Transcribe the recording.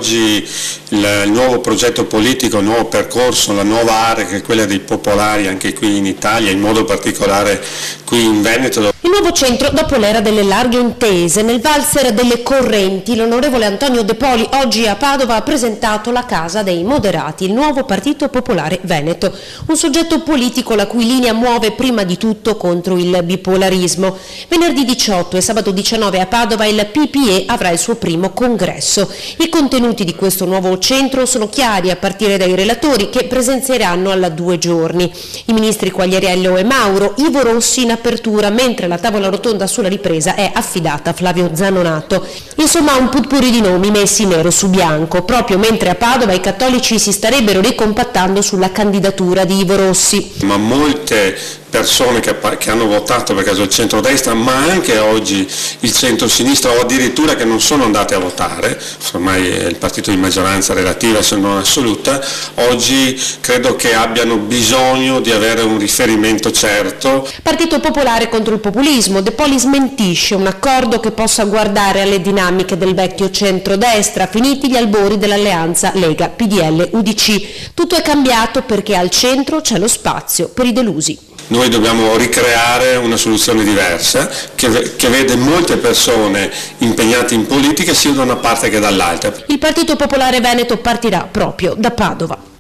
oggi il nuovo progetto politico, il nuovo percorso, la nuova area che è quella dei popolari anche qui in Italia, in modo particolare qui in Veneto. Il nuovo centro dopo l'era delle larghe intese, nel valzer delle correnti, l'onorevole Antonio De Poli oggi a Padova ha presentato la Casa dei Moderati, il nuovo Partito Popolare Veneto, un soggetto politico la cui linea muove prima di tutto contro il bipolarismo. Venerdì 18 e sabato 19 a Padova il PPE avrà il suo primo congresso. I contenuti di questo nuovo centro sono chiari a partire dai relatori che presenzieranno alla 2 giorni. I ministri Quagliariello e Mauro, Ivo Rossi in apertura, mentre la tavola rotonda sulla ripresa è affidata a Flavio Zanonato. Insomma un putpurri di nomi messi nero su bianco, proprio mentre a Padova i cattolici si starebbero ricompattando sulla candidatura di Ivo Rossi. Ma molte persone che hanno votato per caso il centrodestra, ma anche oggi il centro-sinistra, o addirittura che non sono andate a votare, ormai è il partito di maggioranza relativa se non assoluta, oggi credo che abbiano bisogno di avere un riferimento certo. Partito Popolare contro il populismo, De Poli smentisce un accordo che possa guardare alle dinamiche del vecchio centrodestra, finiti gli albori dell'alleanza Lega, PDL, UDC. Tutto è cambiato perché al centro c'è lo spazio per i delusi. Noi dobbiamo ricreare una soluzione diversa che vede molte persone impegnate in politica sia da una parte che dall'altra. Il Partito Popolare Veneto partirà proprio da Padova.